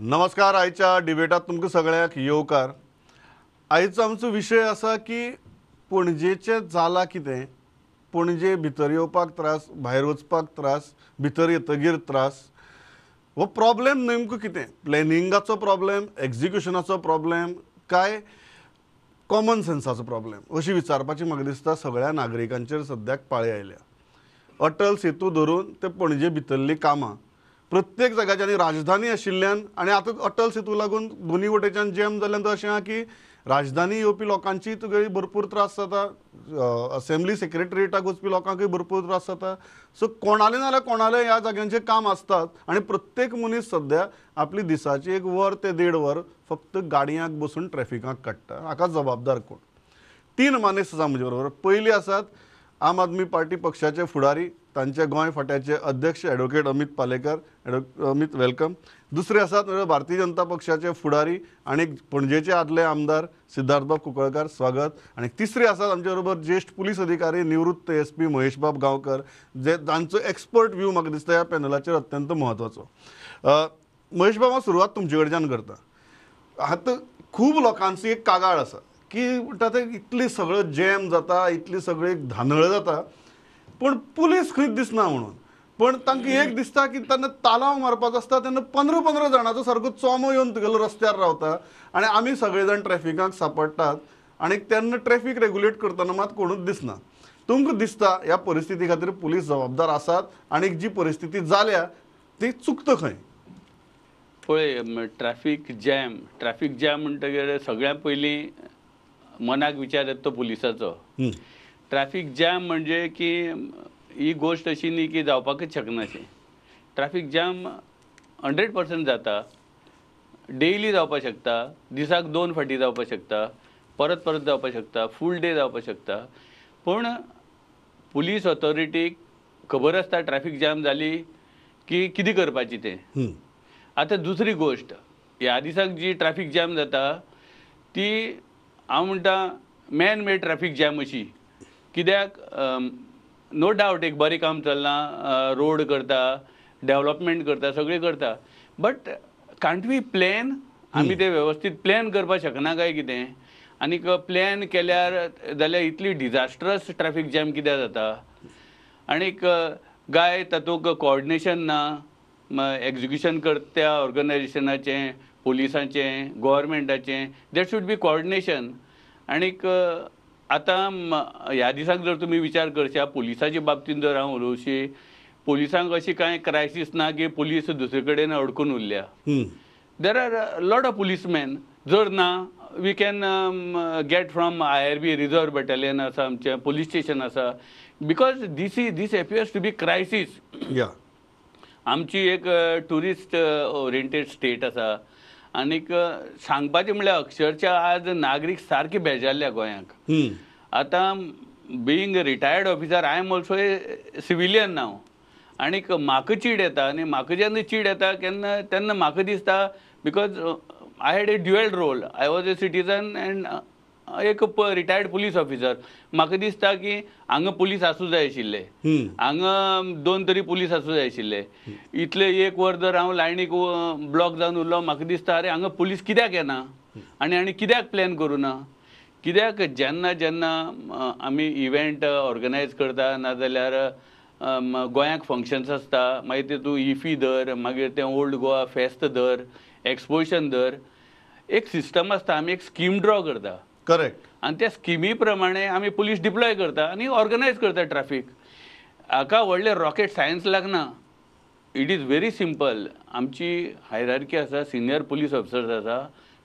नमस्कार. आयच्या डिबेटात तुमकां सगळ्यांक येवकार. आयचो आमचो विशय आसा की पणजेचें जाला कितें, पणजे भितर येवपाक त्रास, भायर वचपाक त्रास, भितर येतगीर त्रास. हो प्रॉब्लेम नेमको कितें? प्लॅनिंगाचो प्रॉब्लेम, एग्जिक्युशनाचो प्रॉब्लेम काय कॉमन सेन्साचो प्रॉब्लेम अशी विचारपाची म्हाका दिसता सगळ्या नागरिकांचेर सद्याक पाळी आयल्या. अटल सेतू धरून ते पणजे भितरली कामां प्रत्येक जाग्याची आनी राजधानी आशिल्ल्यान आनी आतां अटल सेतू लागून दोनी वटेच्यान जॅम जाल्ल्यान अशें आहा की राजधानी येवपी लोकांची तुगे भरपूर त्रास जाता, असेंब्ली सेक्रेटरिएटाक वचपी लोकांकूय भरपूर त्रास जाता. सो कोणालें नाल्यार कोणालें ह्या जाग्यांचें काम आसतात आनी प्रत्येक मनीस सद्या आपली दिसाची 1 वर ते 1.5 वर फक्त गाडयांक बसून ट्रॅफिकाक काडटा. हाका जबाबदार कोण? 3 मनीस आसा म्हजे बरोबर. पयलीं आसात आम आदमी पार्टी पक्षाचे फुडारी, तांचे गोंय फांट्याचे अध्यक्ष ॲडव्होकेट अमित पालेकर. अमित वेलकम. दुसरे आसात भारतीय जनता पक्षाचे फुडारी आणि पणजेचे आदले आमदार सिद्धार्थबाब कुंकळकार. स्वागत. आणि तिसरे आसात आमचे बरोबर ज्येष्ठ पुलीस अधिकारी निवृत्त एसपी महेशबाब गांवकर, जे तांचो एक्सपर्ट व्यू म्हाका दिसता ह्या पॅनलाचेर अत्यंत म्हत्वाचो. महेशबाब, हांव सुरवात तुमचे कडच्यान करता. आतां खूब लोकांची एक कागाळ आसा की म्हणटा ते इतली सगळं जॅम जाता, इतली सगळी धांदळ जाता, पण पुलीस खंयच दिसना म्हणून. पण तांकां एक दिसता की तेन्ना तालाव मारपाचो आसता तेन्ना 15-15 जाणांचो सारको चोमो येवन तुगेलो रस्त्यार रावता आनी आमी सगळे जाण ट्रॅफिकाक सांपडटात आनी तेन्ना ट्रॅफिक रेग्युलेट करतना मात कोणूच दिसना. तुमकां दिसता ह्या परिस्थिती खातीर पुलीस जबाबदार आसात आनी जी परिस्थिती जाल्या ती चुकता खंय? पळय, ट्रॅफिक जॅम म्हणटकीर सगळ्यात पयलीं मनाक विचार येता तो पुलिसाचो. ट्रॅफिक जॅम म्हणजे की ही गोष्ट अशी न्ही की जावपाकच शकनाशी. ट्रॅफिक जॅम 100% जाता, डेली जावपाक शकता, दिसाक 2 फावटी जावपाक शकता, परत परत जावपाक शकता, फूल डे जावपाक शकता. पूण पुलीस ऑथॉरिटीक खबर आसता ट्रॅफिक जॅम जाली की कितें करपाचें तें. आतां दुसरी गोश्ट, ह्या दिसाक जी ट्रॅफिक जॅम जाता ती हांव म्हणटा मॅन मेड ट्रॅफिक जॅम अशी. कित्याक नो डावट एक बरें काम चल्लां, रोड करता, डेवलपमेंट करता, सगळें करता, बट कांट वी प्लॅन? आमी ते वेवस्थीत प्लॅन करपाक शकना काय कितें? आनीक प्लॅन केल्यार जाल्यार इतली डिजास्ट्रस ट्रॅफिक जॅम कित्याक जाता? आनीक तातूंत कोऑर्डिनेशन ना, एग्जिक्युशन करता ऑर्गनायजेशनाचें, पुलिसांचें, गव्हर्मेंटाचें. देट शूड बी कोऑर्डिनेशन. आनीक आतां ह्या दिसाक जर तुमी विचार करशा पुलिसाच्या बाबतींत जर हांव उलोवशी, पुलिसांक अशी कांय क्रायसीस ना की पुलीस दुसरे कडेन अडकून उरल्या. There are lot of policeman. जर ना, we can get from IRB reserve battalion आसा, आमचें पुलीस स्टेशन आसा. Because this appears to be crisis. आमची एक ट्युरिस्ट ओरिएंटेड स्टेट आसा आनीक सांगपाचें म्हणल्यार अक्षरशः आज नागरीक सारके बेजारल्या गोंयांक. आतां being a retired officer, I am also a civilian now. आनीक म्हाका चीड येता आनी म्हाका जेन्ना चीड येता तेन्ना म्हाका दिसता, because I had a dual role. I was a citizen and एक रिटायर्ड पुलीस ऑफिसर. म्हाका दिसता की हांगा पुलीस आसूं जाय आशिल्ले, हांगा 2 तरी पुलीस आसूं जाय आशिल्ले. इतले 1 वर जर हांव लायनीक ब्लॉक जावन उरलो, म्हाका दिसता अरे हांगा पुलीस कित्याक येना आनी कित्याक प्लॅन करूना? कित्याक जेन्ना आमी इव्हेंट ऑर्गनायज करता, नाजाल्यार गोंयांक फंक्शन्स आसता, मागीर तेतूं इफी धर, मागीर तें ओल्ड गोवा फेस्त धर, एक्सपोजिशन धर, एक सिस्टम आसता, आमी एक स्कीम ड्रॉ करता. करेक्ट. आनी त्या स्किमी प्रमाणे आमी पुलीस डिप्लॉय करता आनी ऑर्गनायज करता ट्रॅफिक. हाका व्हडलें रॉकेट सायन्स लागना. It is very simple. आमची हायरार्की आसा, सिनियर पुलीस ऑफिसर्स आसा.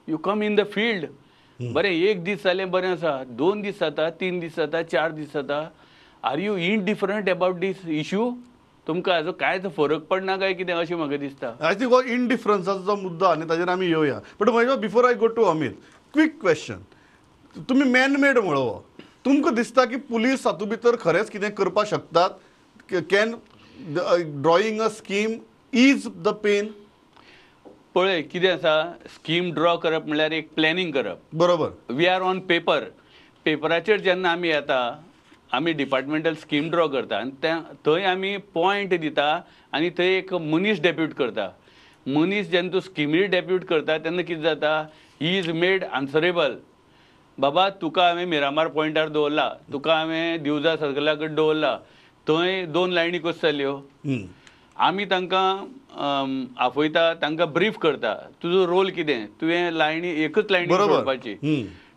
You come in the field. बरें 1 दीस जालें बरें आसा, 2 दीस जाता, 3 दीस जाता, 4 दीस जाता. Are you indifferent about this issue? तुमकां हाजो कांयच फरक पडना काय कितें अशें म्हाका दिसता. आय थिंक हो इनडिफरन्साचो जो मुद्दो आनी ताजेर आमी येवया. But Mahesh, before I go to Amit, quick question. तुमी मॅन मेड म्हणलो, तुमकां दिसता की पुलीस हातूंत भितर खरेंच कितें करपाक शकतात? Can drawing a scheme is the pen? पळय, कितें आसा, स्कीम ड्रॉ करप म्हणल्यार एक प्लॅनिंग करप. बरोबर. वी आर ऑन पेपराचेर जेन्ना आमी येता, आमी डिपार्टमेंटल स्कीम ड्रॉ करता आनी थंय आमी पॉयंट दिता आनी थंय एक मनीस डेप्यूट करता. मनीस जेन्ना तूं स्किमीर डेप्यूट करता तेन्ना कितें जाता, ही इज मेड आन्सरेबल. बाबा तुका हांवें मिरामार पॉयंटार दवरला, तुका हांवें दिवजा सर्कला कडेन दवरला, थंय 2 लायनी कश्यो जाल्यो. आमी तांकां आपयता, तांकां ब्रीफ करता, तुजो रोल कितें, तुवें लायनी एकच लायनी सोडपाची.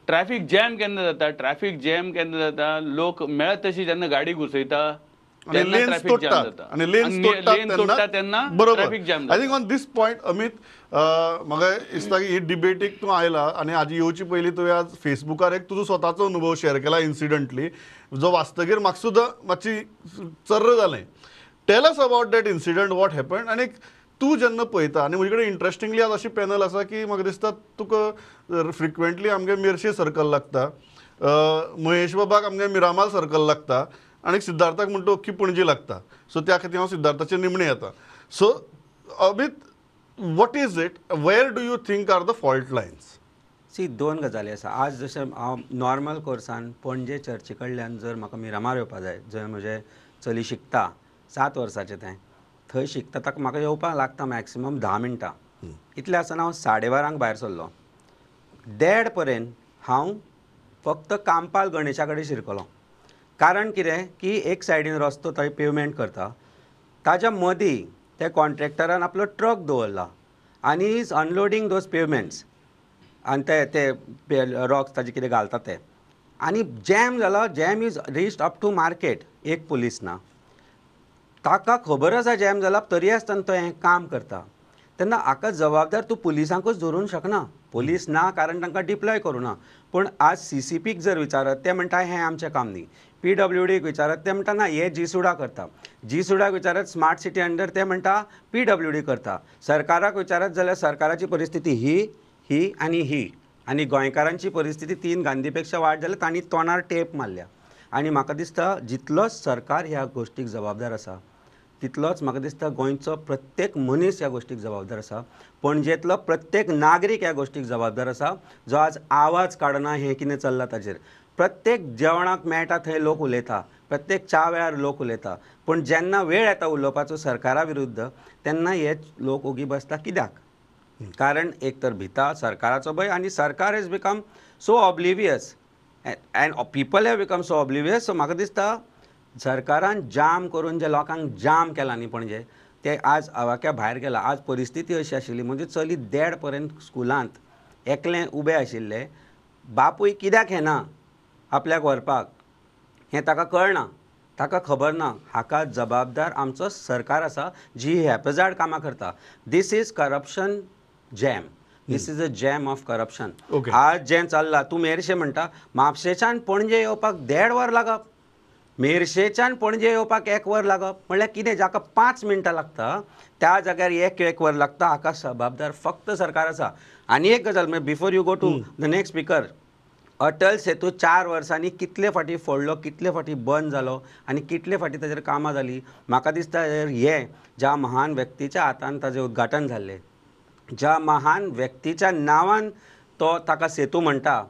ट्रॅफिक जॅम केन्ना जाता, ट्रॅफिक जॅम केन्ना जाता, लोक मेळत तशी जेन्ना गाडी घुसयता तेन्ना ट्रॅफिक जॅम जाता. आणि लेन्स तोडटा तेन्ना बरोबर. ट्रॅफिक जॅम आय जाता. Think on this point Amit, म्हाका दिसता की ही डिबेटीक तूं आयला आनी हाजी येवची पयलीं तुवें आज फेसबुकार एक तुजो स्वताचो अनुभव शेअर केला इन्सिडंटली, जो वाचतकीर म्हाका सुद्दां मातशी चर्र जालें. Tell us about that incident, what happen. आनी तूं जेन्ना पळयता, आनी म्हजे कडेन इंट्रस्टिंगली आज अशी पॅनल आसा की म्हाका दिसता तुका फ्रिक्वेंटली आमगे मेर्शे सर्कल लागता, महेश बाबाक आमगे मिरामार सर्कल लागता, आनी सिद्धार्थाक म्हणटा ओख्खी पणजी लागता. सो त्या खातीर हांव सिद्धार्थाचे निमणे येता. So Amit, what is it, where do you think are the fault lines? See, 2 गजाली आसा. आज जशें हांव नॉर्मल कोर्सान पणजे चर्ची कडल्यान जर म्हाका मिरामार येवपा जाय, जंय म्हजे चली शिकता 7 वर्साचें तें, थंय शिकता ताका म्हाका येवपाक लागता मॅक्सिमम 10 मिनटां. इतलें आसतना हांव 12:30 भायर सरलो. 1:30 पर्यंत हांव फक्त कांपाल गणेशा कडेन शिरकलो. कारण कितें की एक सायडीन रस्तो थंय पेवमेंट करता, ताच्या मदीं त्या कॉन्ट्रॅक्टरान आपलो ट्रक दवरला आनी इज अनलोडींग दोज पेवमेंट्स आनी ते रॉक्स ताजे कितें घालता ते, आनी जॅम जाला. Jam is reached up to market. एक पुलीस ना, ताका खबर आसा जॅम जाला, तरी आसतना तो हें काम करता. तेन्ना हाका जबाबदार तूं पुलिसांकूच धरूंक शकना. पुलीस ना कारण तांकां डिप्लॉय करूं ना. पूण आज CCPक जर विचारत, ते म्हणटा हें आमचें काम न्ही. PWDक विचारत, ते म्हणटा ना हे G-सुडा करता. G-सुडाक विचारत स्मार्ट सिटी अंडर, ते म्हणटा PWD करता. सरकाराक विचारत जाल्यार सरकाराची परिस्थिती ही आनी ही, आनी गोंयकारांची परिस्थिती 3 गांधी पेक्षा वायट जाल्या. तांणी तोंडार टेप मारल्या. आनी म्हाका दिसता जितलोच सरकार ह्या गोश्टीक जबाबदार आसा, तितलोच म्हाका दिसता गोंयचो प्रत्येक मनीस ह्या गोश्टीक जबाबदार आसा. पणजेंतलो प्रत्येक नागरीक ह्या गोश्टीक जबाबदार आसा, जो आज आवाज काडना हें कितें चल्लां ताचेर. प्रत्येक जेवणाक मेळटा थंय लोक उलयता, प्रत्येक च्या वेळार लोक उलयता, पूण जेन्ना वेळ येता उलोवपाचो सरकारा विरुद्ध, तेन्ना हे लोक ओगी बसता. कित्याक? कारण एक तर भिता सरकाराचो भंय, आनी सरकार has become so oblivious and people have become so oblivious. So म्हाका दिसता सरकारान जाम करून जे लोकांक जाम केला न्ही पणजे, ते आज आवाक्या भायर गेला. आज परिस्थिती अशी आशिल्ली, म्हणजे चली 1:30 पर्यंत स्कुलांत एकलें उबें आशिल्लें. बापूय कित्याक येना आपल्याक व्हरपाक हें ताका कळना, ताका खबर ना. हाका जबाबदार आमचो सरकार आसा, जी हेपेजाड कामां करता. This is corruption jam. This is a jam of corruption. आज जें चल्लां, तूं मेरशे म्हणटा, म्हापशेच्यान पणजे येवपाक 1:30 वर लागप, मेरशेच्यान पणजे येवपाक 1 वर लागप, म्हणल्यार कितें? जाका 5 मिनटां लागता त्या जाग्यार 1 वर लागता. हाका जबाबदार फक्त सरकार आसा. आनी एक गजाल, before you go to the next speaker, Atal Setu 4 वर्सांनी कितले फाटी फोडलो, कितले फाटी बंद जालो, आनी कितले फाटी ताचेर कामां जाली. म्हाका दिसता हे ज्या महान व्यक्तीच्या हातान ताजें उद्घाटन जाल्लें, ज्या महान व्यक्तीच्या नांवान तो ताका सेतू म्हणटा,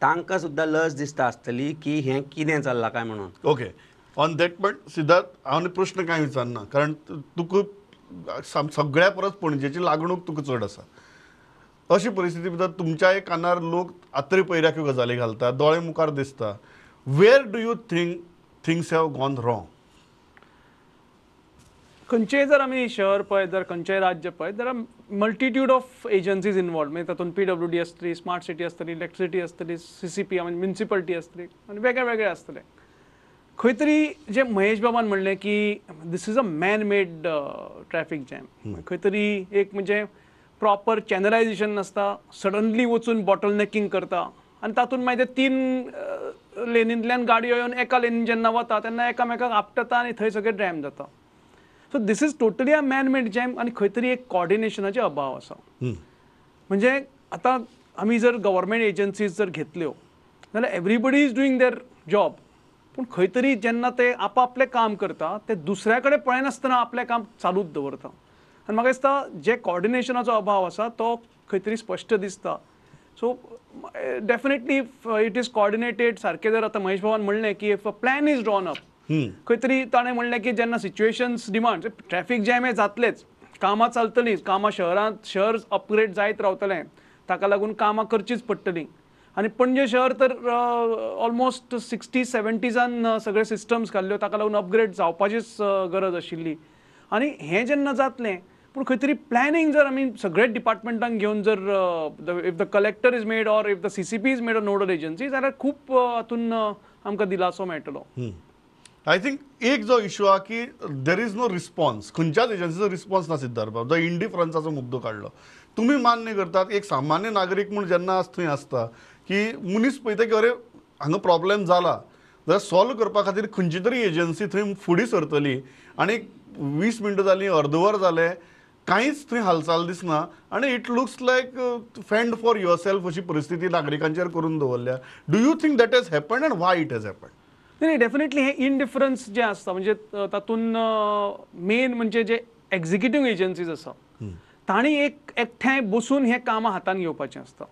तांकां सुद्दां लज दिसता आसतली की हें कितें चल्लां काय म्हणून. Okay, on that point Siddharth, हांव प्रश्न कांय विचारना, कारण तुका सगळ्या परस पणजेची लागणूक तुका चड आसा. अशी परिस्थिती भितर तुमच्याय कानार लोक आत्रे पयऱ्याच्यो गजाली घालता, दोळे मुखार दिसता. Where do you think things have gone wrong? खंयचेय जर आमी शहर पळयत, जर खंयचेय राज्य पळयत, there are multitude of agencies involve. म्हणजे तातूंत PWD आसतली, स्मार्ट सिटी आसतली, इलेक्ट्रिसिटी आसतली, CCP म्हणजे म्युनिसिपालिटी आसतली, आनी वेगळे वेगळे आसतले. खंय तरी जे महेश बाबान म्हणलें की this is a man made traffic jam, खंय तरी एक म्हणजे प्रॉपर चॅनलायझेशन नासता, सडनली वचून बॉटल नेकिंग करता, आनी तातूंत मागीर 3 लेनींतल्यान गाडयो येवन एका लेनीन जेन्ना वता तेन्ना एकामेकाक आपटता आनी थंय सगळें जॅम जाता. So this is totally a man made jam. आनी खंय तरी एक कॉर्डिनेशनाचे अभाव आसा. म्हणजे आतां आमी जर गव्हर्मेंट एजन्सीज जर घेतल्यो जाल्यार everybody is doing their job, पूण खंय तरी जेन्ना ते आपआपलें काम करता ते दुसऱ्या कडेन पळयनासतना आपलें काम चालूच दवरता. आनी म्हाका दिसता जे कॉर्डिनेशनाचो अभाव आसा तो खंय तरी स्पश्ट दिसता. So definitely it is coordinated. सारकें जर आतां महेश बाबान म्हणलें की if a plan is drawn up, खंय तरी ताणें म्हणलें की जेन्ना सिच्युएशन्स डिमांड, ट्रॅफीक जॅम हे जातलेच, कामां चलतलींच, कामां शहर अपग्रेड जायत रावतलें, ताका लागून कामां करचीच पडटलीं. आनी पणजे शहर तर ऑलमोस्ट 60-70सान सगळे सिस्टम्स घाल्ल्यो, ताका लागून अपग्रेड जावपाचीच गरज आशिल्ली. आनी हें जेन्ना जातलें, पूण खंय तरी प्लॅनिंग जर आमी सगळ्याच डिपार्टमेंटांक घेवन जर if the collector is made or if the CCP is made a nodal agency, जाल्यार खूब हातून आमकां दिलासो मेळटलो. आय थिंक एक जो इश्यू हा की देर इज नो रिस्पॉन्स, खंयच्याच एजन्सीचो रिस्पॉन्स ना सिद्धार्थ बाब, जो इंडिफरन्साचो मुद्दो काडलो. तुम्ही मान्य करतात एक सामान्य नागरीक म्हूण जेन्ना थंय आसता की मनीस पळयता की अरे हांगा प्रॉब्लेम जाला जाल्यार सॉल्व करपा खातीर खंयची तरी एजन्सी थंय फुडें सरतली, आनी 20 मिनटां जालीं, अर्दवर जालें, कांयच थंय हालचाल दिसना, आनी it looks like fend for your self अशी परिस्थिती नागरिकांचेर करून दवरल्या. Do you think that has happened and why it has happened? नाही, डेफिनेटली हे इनडिफरन्स जे आसता म्हणजे तातून मेन म्हणजे जे एक्झिक्युटिव्ह एजन्सीज आसा तांणी एकठांय बसून हे कामां हातान घेवपाचें आसता.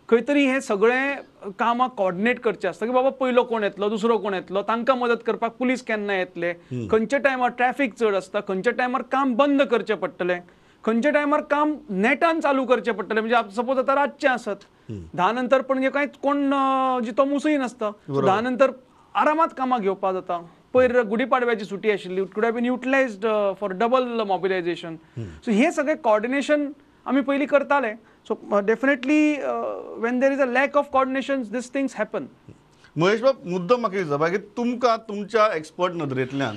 खंय तरी हे सगळे कामां कॉर्डिनेट करचे आसता की बाबा पयलो कोण येतलो, दुसरो कोण येतलो, तांकां मदत करपाक पुलीस केन्ना येतले, खंयच्या टायमार ट्रॅफिक चड आसता, खंयच्या टायमार काम बंद करचें पडटलें, खंयच्या टायमार काम नेटान चालू करचें पडटलें. म्हणजे सपोज आतां रातचें आसत, 10 नंतर पणजे कांयच कोण जितो मुसूय नासता, 10 नंतर आरामात कामां घेवपा जाता. पयर गुढीपाडव्याची सुटी आशिल्ली, it could have been utilized for double mobilization. So हे सगळें कॉर्डिनेशन आमी पयलीं करताले. So definitely when there is a lack of coordination this things happen. Mahesh बाब, मुद्दम म्हाका विचारपा की तुमकां तुमच्या एक्सपर्ट नदरेंतल्यान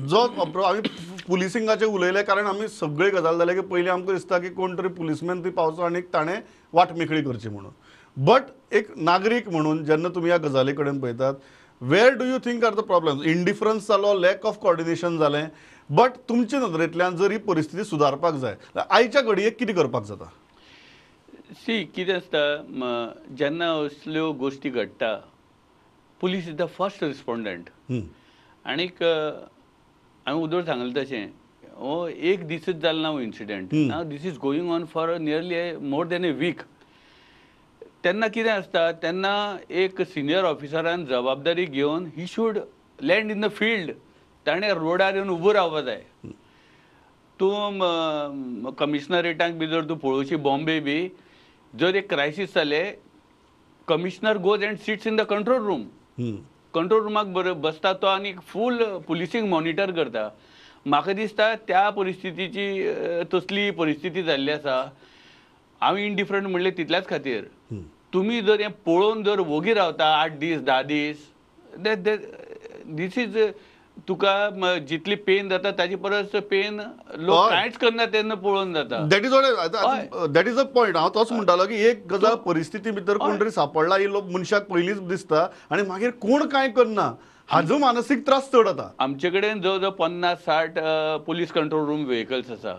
जो आमी पुलिसिंगाचे उलयले कारण आमी सगळे गजाल जाले की पयलीं आमकां दिसता की कोण तरी पुलिसमॅन थंय पावचो आनी ताणें वाटमेकळी करची म्हणून. बट एक नागरीक म्हणून जेन्ना तुमी ह्या गजाली कडेन पळयतात, where do you think are the problems? Indifference जालो, लॅक ऑफ कॉर्डिनेशन जालें, बट तुमचे नदरेंतल्यान जर ही परिस्थिती सुदारपाक जाय जाल्यार आयच्या घडयेक कितें करपाक जाता? कितें आसता, जेन्ना असल्यो गोश्टी घडटा, police is the first respondent. आनीक हांवें उदोर सांगलें तशें, हो एक दिसच जालो ना incident, now this is going on for nearly more than a week. तेन्ना कितें आसता, तेन्ना एक सिनियर ऑफिसरान जबाबदारी घेवन he should land in the field. ताणें रोडार येवन उबो रावपा जाय. तूं कमिशनरेटांक बी जर तूं पळोवची बॉम्बे बी, जर एक क्रायसीस जालें, commissioner goes and sits in the control room. Control रुमाक बसता तो आनी फूल पुलिसींग मॉनिटर करता. म्हाका दिसता त्या परिस्थितीची तसली परिस्थिती जाल्ली आसा. हांव इंडिफरंट म्हणलें तितल्याच खातीर. तुमी जर हें पळोवन जर वोगी रावता 8 दीस 10 दीस, दीस इज तुका जितली पेन जाता ताची परस पेन लोक कांयच करना तेन्ना पळोवन जाता. That is a point. हांव तोच म्हणटालो की एक गजाल परिस्थिती भितर कोण तरी सांपडला ही मनशाक पयलींच दिसता आनी मागीर कोण कांय करना, हाजो मानसीक त्रास चड जाता. आमचे कडेन जवळ जवळ 50-60 पुलीस कंट्रोल रूम व्हेकल्स आसा.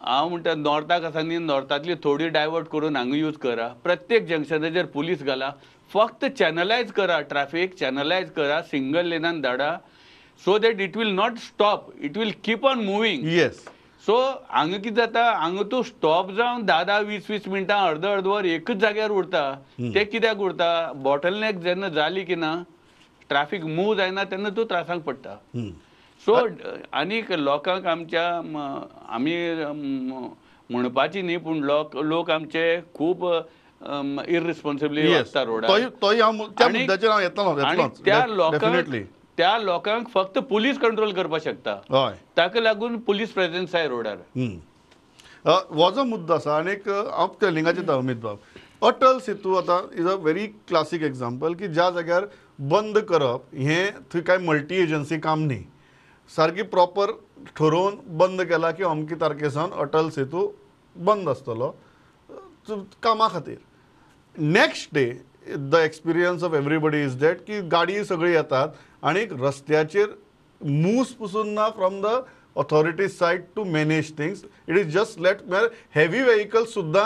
हांव म्हणटा नॉर्थाक आसा न्ही, नॉर्थांतली थोडी डायवर्ट करून हांगा यूज करा. प्रत्येक जंक्शनाचेर पुलीस घाला. फक्त चॅनलायज करा, ट्रॅफिक चॅनलायज करा, सिंगल लेनान धाडा. So that it will not stop, it will keep on moving. Yes. सो हांगा कितें जाता, हांगा तूं स्टॉप जावन 10-20 मिनटां अर्द वर एकच जाग्यार उरता. ते कित्याक उरता? बॉटलनेक जेन्ना जाली की ना, ट्रॅफिक मूव जायना तेन्ना तूं त्रासांक पडटा. सो आनीक लोकांक आमच्या आमी म्हणपाची न्ही, पूण लोक आमचे खूब इररिस्पॉन्सिबली वागता रोडार. आनी त्या लोकांक फक्त पुलीस कंट्रोल करपाक शकता. ताका लागून पुलीस प्रेझेन्स आहे रोडार. हो जो मुद्दो आसा आनीक हांव तेलिंगाचे अमित बाब, अटल सेतू आतां is a very classic example की ज्या जाग्यार बंद करप हें थंय कांय मल्टी एजन्सी काम न्ही. सारकी प्रॉपर ठरोवन बंद केला की अमकी तारखेसान अटल सेतू बंद आसतलो कामा खातीर. Next day the experience of everybody is that की गाडी सगळी येतात आणि रस्त्याचेर मूस पसून ना from the authorities side to manage things. It is just late म्हळ्यार हेवी व्हेकल्स सुद्दां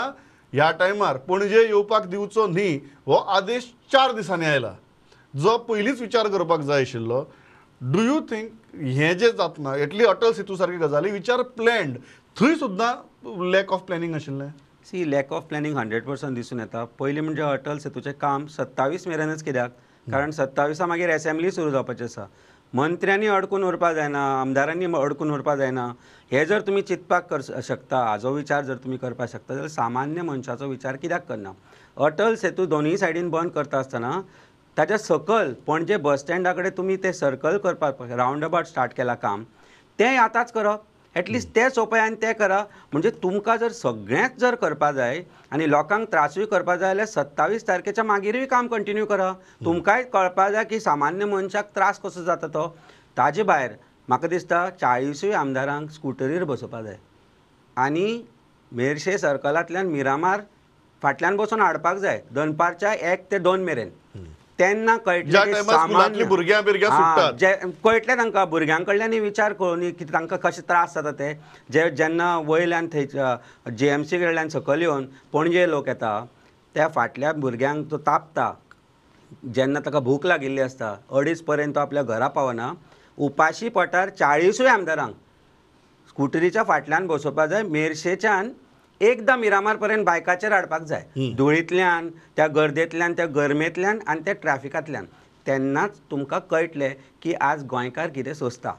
ह्या टायमार पणजे येवपाक दिवचो न्ही हो आदेश 4 दिसांनी आयला, जो पयलींच विचार करपाक जाय आशिल्लो. डू यू थिंक हें जें जातना एटली अटल सेतू सारकी गजाली विचार प्लॅन्ड, थंय सुद्दां लॅक ऑफ प्लॅनिंग आशिल्लें? सी लॅक ऑफ प्लॅनिंग 100% दिसून येता. पयलीं म्हणजे अटल सेतूचें काम 27 मेरेनच. कित्याक? कारण 27 मागीर असेंब्ली सुरू जावपाची आसा. मंत्र्यांनी अडकून उरपा जायना, आमदारांनी अडकून उरपा जायना. हे जर तुमी चिंतपाक शकता, हाजो विचार जर तुमी करपाक शकता जाल्यार सामान्य मनशाचो विचार कित्याक करना? अटल सेतू दोनूय सायडीन बंद करता आसतना ताच्या सकयल पणजे बस स्टँडा कडेन तुमी ते सर्कल करपाक रावंड अबावट स्टार्ट केलां काम, तें आतांच करप. एटलिस्ट ते सोंपय आनी तें करा. म्हणजे तुमकां जर सगळेंच जर करपा जाय आनी लोकांक त्रासूय करपा जाय जाल्यार 27 तारखेच्या मागीरूय काम कंटिन्यू करा. तुमकांय कळपा जाय की सामान्य मनशाक त्रास कसो जाता तो. ताजे भायर म्हाका दिसता 40 आमदारांक स्कुटरीर बसोवपा जाय आनी मेर्शे सर्कलांतल्यान मिरामार फाटल्यान बसून हाडपाक जाय दनपारच्या 1 ते 2 मेरेन. तेन्ना कळटलें भुरग्यां सुट्टात, जे कळटलें तांकां भुरग्यां कडल्यान विचार करून की तांकां कशे त्रास जाता ते. जेन्ना वयल्यान थंय JMC कडल्यान सकयल येवन पणजे लोक येता त्या फाटल्या भुरग्यांक तो तापता, जेन्ना ताका भूक लागिल्ली आसता 2:30 पर्यंत तो आपल्या घरा पावना, उपाशी पोटार 40 आमदारांक स्कुटरीच्या फाटल्यान बसोवपा जाय. मेर्शेच्यान एकदां मिरामार पर्यंत बायकाचेर हाडपाक जाय, धुळींतल्यान, त्या गर्देंतल्यान, त्या गरमेंतल्यान आनी त्या ट्रॅफिकांतल्यान. तेन्नाच तुमकां कळटलें की आज गोंयकार कितें सोंसता.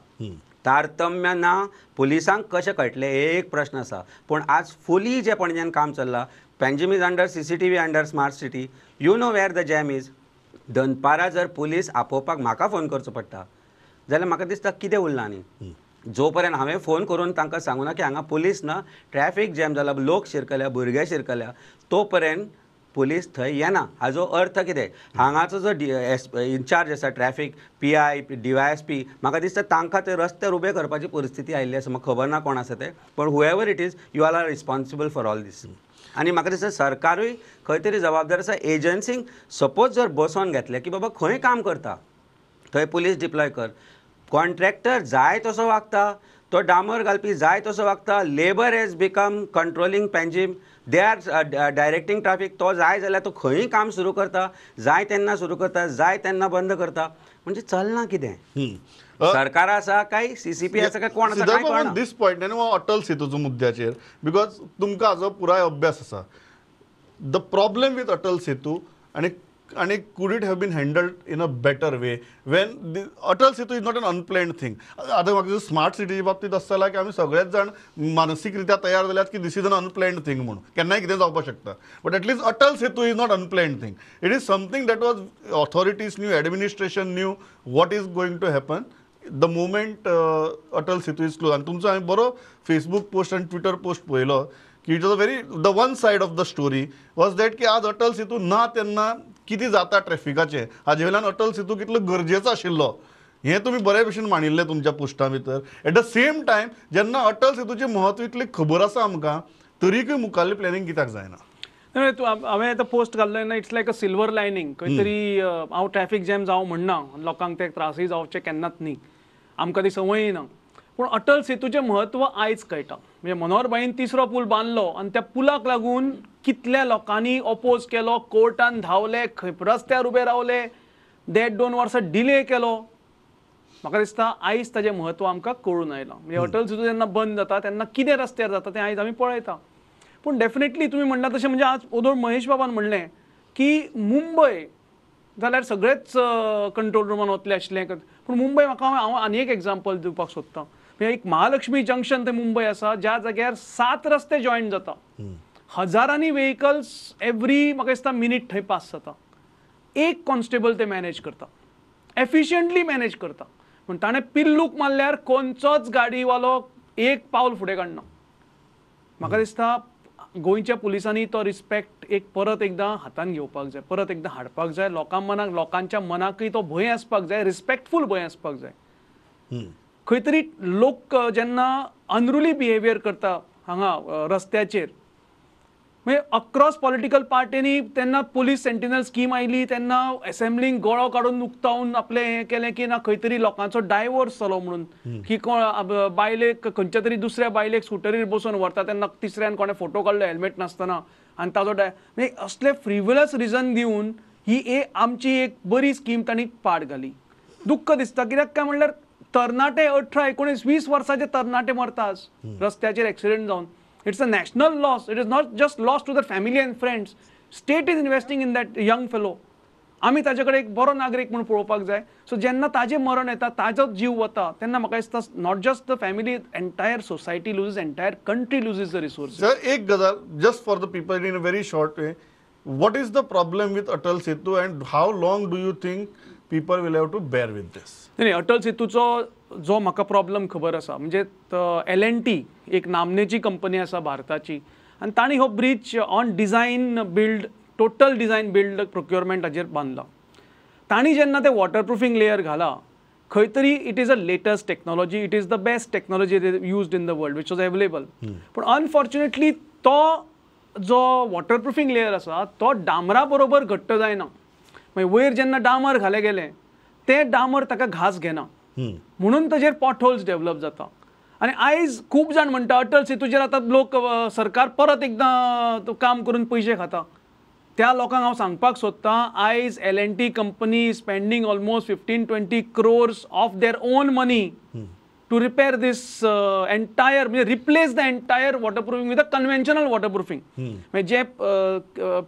तारतम्य ना, पुलिसांक कशें कळटलें हे एक प्रश्न आसा. पूण आज फुली जें पणजेन काम चल्लां, Panjim is under CCTV under smart city, you know where the jam is. दनपारां जर पुलीस आपोवपाक म्हाका फोन करचो पडटा जाल्यार म्हाका दिसता कितें उरलां न्ही. जो पर्यंत हांवें फोन करून तांकां सांगूना की हांगा पुलीस ना, ट्रॅफीक जॅम जाला, लोक शिरकल्या, भुरगे शिरकल्या, तो पर्यंत पुलीस थंय येना. हाजो अर्थ कितें? हांगाचो जो इन्चार्ज आसा ट्रॅफीक, PI, DYSP, म्हाका दिसता तांकां ते रस्त्यार उबे करपाची परिस्थिती आयिल्ली आसा. म्हाका खबर ना कोण आसा ते, पण however it is, you are responsible for all this. आनी म्हाका दिसता सरकारूय खंय तरी जबाबदार आसा. एजन्सींक सपोज जर बसोवन घेतलें की बाबा खंय काम करता थंय पुलीस डिप्लॉय कर. कॉन्ट्रॅक्टर जाय तसो वागता, तो डांबर घालपी जाय तसो वागता. Labour has become controlling Panjim, they are directing traffic. तो जाय जाल्यार तो खंयी काम सुरू करता, जाय तेन्ना सुरू करता, जाय तेन्ना बंद करता. म्हणजे चलना कितें? सरकार आसा काय CCP आसा काय कोण आसा काय कळना. दिस पॉयंट अटल सेतूचो मुद्द्याचेर, बिकॉज तुमकां हाजो पुराय अभ्यास आसा. The problem with Atal Setu आणि could it have been handled in a better way when the Atal Setu is not an unplanned thing. आतां म्हाका स्मार्ट सिटीच्या बाबतींत आसता जाल्यार की आमी सगळेच जाण मानसीकरित्या तयार जाल्यात की this is an unplanned thing म्हणून, केन्नाय कितें जावपाक शकता. But at least Atal Setu is not unplanned thing. It is something that was authorities knew, administration knew what is going to happen the moment Atal Setu is close. आनी तुमचो हांवें बरो फेसबूक पोस्ट आनी ट्विटर पोस्ट पळयलो की it was a very the one side of the story was that की आज अटल सेतू ना तेन्ना कितें जाता ट्रॅफिकाचें, हाजे वयल्यान अटल सेतू कितलो गरजेचो आशिल्लो हें तुमी बरे भशेन मांडिल्लें तुमच्या पोस्टा भितर. एट द सेम टायम जेन्ना अटल सेतूचें म्हत्व इतली खबर आसा आमकां, तरीकय मुखाल्लें प्लॅनिंग कित्याक जायना? हांवें आतां पोस्ट घाल्लो ना, it's like a silver lining. खंय तरी हांव ट्रॅफीक जॅम जावं म्हणना, लोकांक ते त्रासय जावचे केन्नाच न्ही, आमकां ती संवय ना. पूण अटल सेतूचें म्हत्व आयज कळटा. म्हणजे मनोहर भाईन 3रो पूल बांदलो आनी त्या पुलाक लागून कितल्या लोकांनी ऑपोज केलो, कोर्टान धांवले, रस्त्यार उबे रावले, 1.5-2 वर्सां डिले केलो. म्हाका दिसता आयज ताजें म्हत्व आमकां कळून आयलां. म्हणजे अटल सेतू जेन्ना बंद जाता तेन्ना कितें रस्त्यार जाता तें आयज आमी पळयता. पूण डेफिनेटली तुमी म्हणटा तशें, म्हणजे आज ओदोड महेश बाबान म्हणलें की मुंबय जाल्यार सगळेच कंट्रोल रुमान वतले आशिल्ले. पूण मुंबय म्हाका हांव आनी एक एग्जांपल दिवपाक सोदतां. म्हणजे एक महालक्ष्मी जंक्शन ते मुंबय आसा, ज्या जाग्यार 7 रस्ते जॉयंट जाता, हजारांनी व्हेकल्स एवरी म्हाका दिसता मिनीट थंय पास जाता. एक कॉन्स्टेबल ते मॅनेज करता, एफिशियंटली मॅनेज करता. पूण ताणें पिल्लूक मारल्यार खंयचोच गाडीवालो एक पावल फुडें काडना. म्हाका दिसता गोंयच्या पुलिसांनी तो रिस्पेक्ट परत एकदां हातान घेवपाक जाय, परत एकदां हाडपाक जाय. लोकांच्या मनाकय तो भंय आसपाक जाय, रिस्पेक्टफूल भंय आसपाक जाय. खंय तरी लोक जेन्ना अनरुली बिहेवियर करता हांगा रस्त्याचेर, म्हणजे अक्रॉस पॉलिटिकल पार्टीनी तेन्ना पुलीस सेंटिनल स्कीम आयली तेन्ना असेंब्लींक गळो काडून उक्तावून आपलें हें केलें की ना खंय तरी लोकांचो डायवोर्स जालो म्हणून, की कोण बायलेक खंयच्या तरी दुसऱ्या बायलेक स्कुटरीर बसून व्हरता तेन्ना तिसऱ्यान कोणें फोटो काडलो हेल्मेट नासतना आनी ताजो म्हणजे असले फ्रिवलस रिजन दिवन ही आमची एक बरी स्कीम तांणी पाड घाली. दुख्ख दिसता. कित्याक काय म्हणल्यार तरणाटे 18, 19, 20 वर्सांचे तरणाटे मरता आज रस्त्याचेर एक्सिडेंट जावन. It's a national loss. It is not just loss to their family and friends. State is investing in that young fellow. आमी ताजे कडेन एक बरो नागरीक म्हणून पळोवपाक जाय. सो जेन्ना ताजें मरण येता, ताजो जीव वता, तेन्ना म्हाका दिसता not just the family, entire society loses, entire country loses the resource. Sir एक गजाल just for the people in a very short way, what is the problem with Atal Setu and how long do you think people will have to bear with this? नाही, अटल सेतूचो जो म्हाका problem खबर आसा म्हणजे L&T एक नामनेची company आसा भारताची, आनी तांणी हो bridge on design build, total design build procurement हाजेर बांदला. तांणी जेन्ना ते वॉटरप्रुफींग लेयर घाला, खंय तरी it is a latest technology, it is the best technology used in the world which was available. पूण अनफॉर्च्युनेटली तो जो वॉटरप्रुफींग लेयर आसा तो डामरा बरोबर घट्ट जायना. मागीर वयर जेन्ना डामर घाले गेले, ते डामर ताका घास घेना, म्हणून ताजेर पॉट होल्स डेव्हलप जाता. आनी आयज खूब जाण म्हणटा अटल सेतूचेर आतां लोक सरकार परत एकदां काम करून पयशे खाता. त्या लोकांक हांव सांगपाक सोदतां, आयज L&T company spending almost 15-20 crores of their own money to repair this entire, म्हणजे replace the entire waterproofing with a conventional waterproofing. म्हणजे जे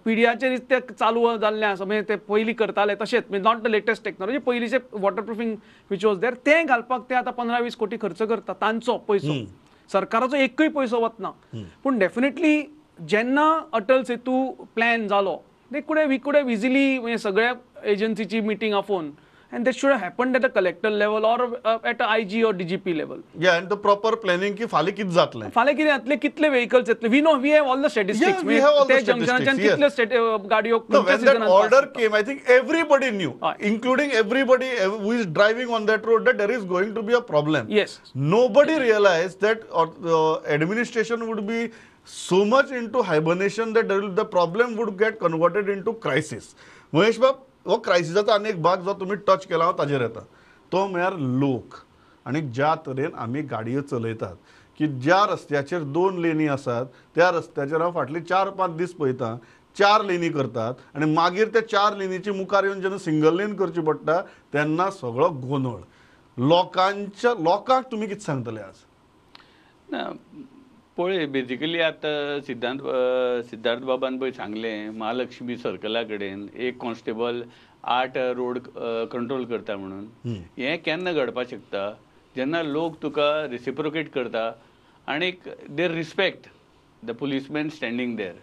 पिढ्याचेर ते चालू जाल्लें आसा, म्हणजे ते पयलीं करताले तशेंच, म्हणजे नॉट द लेटस्ट टेक्नॉलॉजी, पयलींचे वॉटरप्रुफींग विच वॉज देर, तें घालपाक ते आतां 15-20 कोटी खर्च करता, तांचो पयसो. सरकाराचो एकूय पयसो वचना. पूण डेफिनेटली जेन्ना अटल सेतू प्लॅन जालो, वी कुड हॅव इजिली, म्हणजे सगळ्या एजन्सीची मिटींग आफोवन, and that should have happened at a collector level or at a IG or DGP level. Yeah, and the proper planning की फाल्यां कितें जातलें, फाल्यां कितें जातलें, कितले व्हेकल्स येतले, we have all the statistics. Yeah, we have all the जंक्शनाच्यान statistics, कितले गाडयो no, when that सिजनांत order pass came, I think everybody knew, including everybody who is driving on that road, that there is going to be a problem. Yes. Nobody realized that administration would be so much into hibernation that the problem would get converted into crisis. Mahesh बाब, हो क्रायसिसाचो आनी एक भाग जो तुमी touch केला, हांव ताजेर येता, तो म्हळ्यार लोक आनी ज्या तरेन आमी गाडयो चलयतात, की ज्या रस्त्याचेर 2 लेनी आसात, त्या रस्त्याचेर हांव फाटले 4-5 दीस पळयतां 4 लेनी करतात, आनी मागीर त्या 4 लेनीची मुखार येवन जेन्ना सिंगल लेन करची पडटा तेन्ना सगळो गोंधळ. लोकांक तुमी कितें सांगतले आज? पळय, बेजिकली आतां सिद्धार्थ बाबान पळय सांगलें, महालक्ष्मी सर्कला कडेन एक कॉन्स्टेबल 8 रोड कंट्रोल करता म्हणून. हें केन्ना घडपाक शकता जेन्ना लोक तुका रेसिप्रोकेट करता आनीक they respect the policeman standing देर.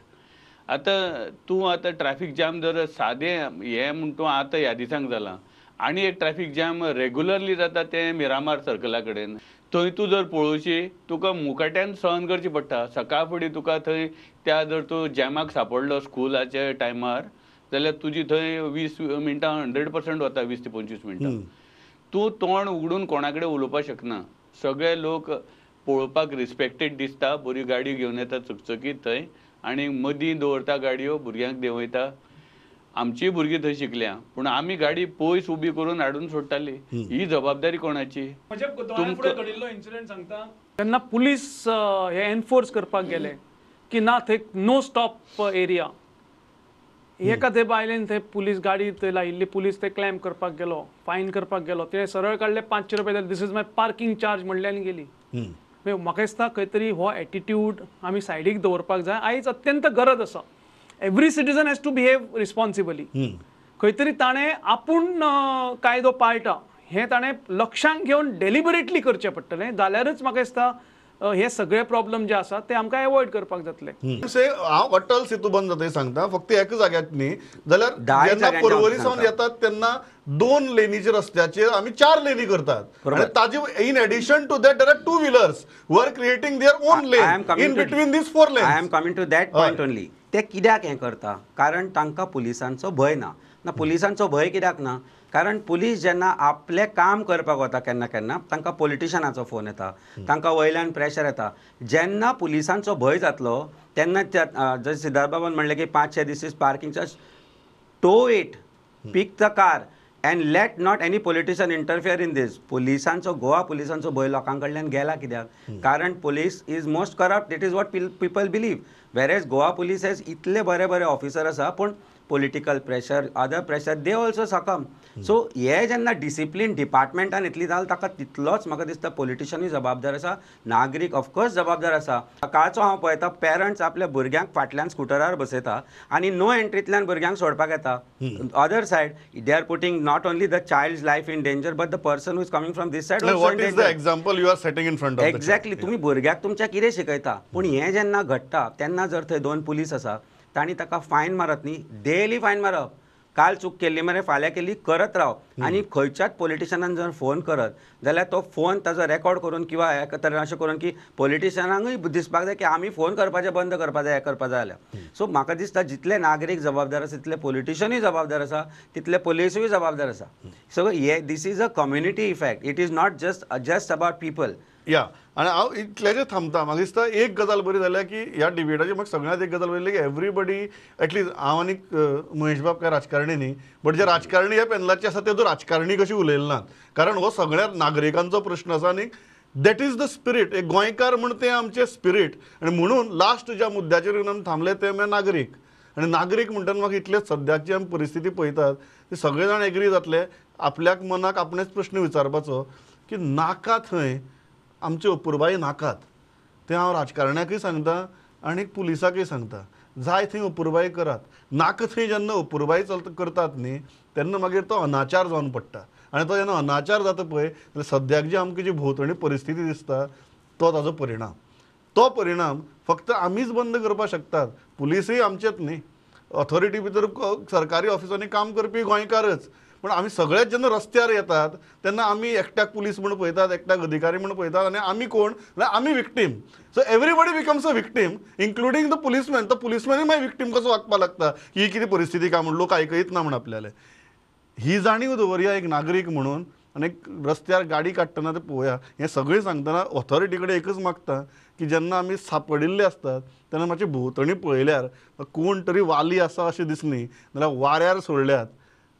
आतां तूं ट्रॅफीक जॅम जर सादें हें म्हूण तूं आतां ह्या दिसांक जालां, आनी एक ट्रॅफीक जॅम रेगुलरली जाता तें मिरामार सर्कला कडेन. थंय तूं जर पळोवशी, तुका मुखाट्यान सहन करची पडटा. सकाळ फुडें तुका थंय त्या जर तूं जॅमाक सांपडलो स्कुलाच्या टायमार, जाल्यार तुजी थंय 20 मिनटां 100% वता, 20 ते 25 मिनटां. तूं तोंड उगडून कोणा कडेन उलोवपाक शकना. सगळे लोक पळोवपाक रिस्पेक्टेड दिसता, बरी गाडी घेवन येता चकचकीत थंय, आनी मदीं दवरता गाडयो, भुरग्यांक देंवयता. आमचीय भुरगीं थंय शिकल्या, पूण आमी गाडी पयस उबी करून हाडून सोडटाली. ही जबाबदारी कोणाची? घडिल्लो इन्सिडेंट सांगता, तेन्ना पुलीस हे एनफोर्स करपाक गेले की ना, थंय नो स्टॉप एरिया. एका थंय बायलेन थंय पुलीस गाडी थंय लायिल्ली, पुलीस ते क्लेम करपाक गेलो, फायन करपाक गेलो, ते सरळ काडले 500 रुपया, this is my parking charge म्हणले आनी गेली. म्हाका दिसता खंय तरी हो एटिट्यूड आमी सायडीक दवरपाक जाय. आयज अत्यंत गरज आसा. Every citizen has to behave responsibly. खंय तरी ताणें आपूण कायदो पाळटा हें ताणें लक्षांत घेवन डेलिबरेटली करचें पडटलें, जाल्यारच म्हाका दिसता हे सगळे प्रॉब्लेम जे आसात ते आमकां एवॉयड करपाक जातले. हांव अटल सेतू बंद जाता सांगता, फक्त एका जाग्यात न्ही, जाल्यार जेन्ना पर्वरी सावन येतात तेन्ना 2 लेनीच्या रस्त्याचेर आमी 4 लेनी करतात, आनी ताजे in addition to that there are 2 wheelers who are creating their own lane in between these 4 lanes. I am coming to that point only. ते कित्याक हें करता? कारण तांकां पुलिसांचो भंय ना. पुलिसांचो भंय कित्याक ना? कारण पुलीस जेन्ना आपलें काम करपाक वता केन्ना केन्ना तांकां पॉलिटिशनाचो फोन येता, तांकां वयल्यान प्रेशर येता. जेन्ना पुलिसांचो भंय जातलो तेन्ना जशें सिद्धार्थ बाबान म्हणलें की 500 this is parking charge, tow it, pick the car and let not any politician interfere in this. Goa पुलिसांचो भंय लोकां कडल्यान गेला कित्याक? कारण police is most corrupt, it is what people believe. वेरेज गोवा पुलीस हेज इतले बरे ऑफिसर आसा, पूण political pressure other pressure they also सकम. सो हे जेन्ना डिसिप्लीन डिपार्टमेंटान इतली जाल ताका तितलोच म्हाका दिसता पॉलिटिशनूय जबाबदार आसा, नागरीक ऑफकोर्स जबाबदार आसा. सकाळचो हांव पळयता पेरंट्स आपल्या भुरग्यांक फाटल्यान स्कुटरार बसयता आनी नो एंट्रींतल्यान भुरग्यांक सोडपाक येता. Other side they are putting not only the child life in danger but the person who is coming from this side what is the example you are setting in front of exactly. तुम्ही भुरग्याक तुमच्या कितें शिकयता, पूण हें जेन्ना घडटा तेन्ना जर थंय 2 पुलीस आसा तांणी ताका फायन मारत न्ही, डेली फायन मारप. काल चूक केल्ली मरे फाल्यां केल्ली करत राव. आनी खंयच्याच पॉलिटिशनान जर फोन करत जाल्यार तो फोन ताजो रेकॉर्ड करून किंवा हे तरेन अशें करून की पॉलिटिशनांकूय दिसपाक जाय की आमी फोन करपाचें बंद करपाक जाय, हें करपाक जाय जाल्यार. सो म्हाका दिसता जितले नागरीक जबाबदार आसा तितले पॉलिटिशनूय जबाबदार आसा, तितले पुलिसूय जबाबदार आसा. सो हे this is a community effect. It is not just about people. या आणि हांव इतल्याचेर थांबता. म्हाका दिसता एक गजाल बरी जाल्या की ह्या डिबेटाची म्हाका सगळ्यांत एक गजाल बरी की एवरीबडी एटलीस्ट हांव आनी महेश बाब काय राजकारणी न्ही, बट जे राजकारणी ह्या पॅनलाचे आसा ते राजकारणी कशी उलयले नात. कारण हो सगळ्या नागरिकांचो प्रश्न आसा आनी दॅट इज द स्पिरीट. एक गोंयकार म्हण तें आमचें स्पिरीट. आनी म्हणून लास्ट ज्या मुद्द्याचेर येवन आमी थांबले ते म्हळ्यार नागरीक. आनी नागरीक म्हणटना म्हाका इतलेच सद्याची आमी परिस्थिती पळयतात ते सगळे जाण एग्री जातले आपल्याक मनाक आपणेच प्रश्न विचारपाचो की नाका थंय आमची अपुरबाई नाकात. तें हांव राजकारण्याकूय सांगता आनी पुलिसाकूय सांगता, जाय थंय अपुरबाई करात. नाका थंय जेन्ना अपुरबाई करतात न्ही तेन्ना मागीर तो अनाचार जावन पडटा. आनी तो जेन्ना अनाचार जाता पळय जाल्यार सद्याक जी आमकां जी भोंवतणी परिस्थिती दिसता तो ताजो परिणाम. तो परिणाम फक्त आमीच बंद करपाक शकतात. पुलीसय आमचेच न्ही, ऑथॉरिटी भितर सरकारी ऑफिसांनी काम करपी गोंयकारच. पण आमी सगळेच जेन्ना रस्त्यार येतात तेन्ना आमी एकट्याक पुलीस म्हूण पळयतात, एकट्याक अधिकारी म्हूण पळयतात आनी आमी कोण जाल्यार आमी victim. So everybody becomes a victim including the policeman. तो पुलीसमॅनूय मागीर विक्टीम कसो वागपाक लागता की ही कितें परिस्थिती काय म्हूण लोक आयकयत ना म्हूण आपल्याले. ही जाणीव दवरया एक नागरीक म्हणून. आनी रस्त्यार गाडी काडटना ते पळोवया. हें सगळें सांगतना ऑथॉरिटी कडेन एकच मागता की जेन्ना आमी सापडिल्ले असतात तेन्ना मातशें भोंवतणी पळयल्यार कोण तरी वाली आसा अशें दिसली जाल्यार वाऱ्यार सोडल्यात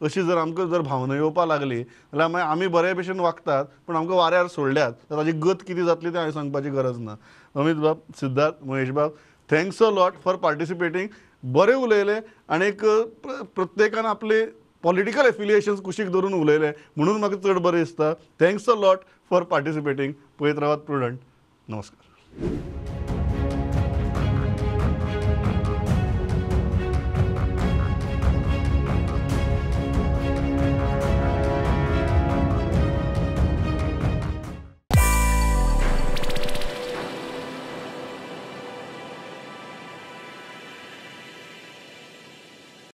अशी जर आमकां जर भावना येवपाक लागली जाल्यार मागीर आमी बरे भशेन वागतात पूण आमकां वाऱ्यार सोडल्यात तर ताजी गत कितें जातली तें हांवें सांगपाची गरज ना. अमित बाब, सिद्धार्थ, महेश बाब, थँक्स अ लॉट फॉर पार्टिसिपेटींग. बरें उलयले आनी प्रत्येकान आपले पॉलिटिकल एफिलिएशन्स कुशीक धरून उलयले म्हणून म्हाका चड बरें दिसता. Thanks a lot for participating. पळयत रावात प्रुडंट. नमस्कार.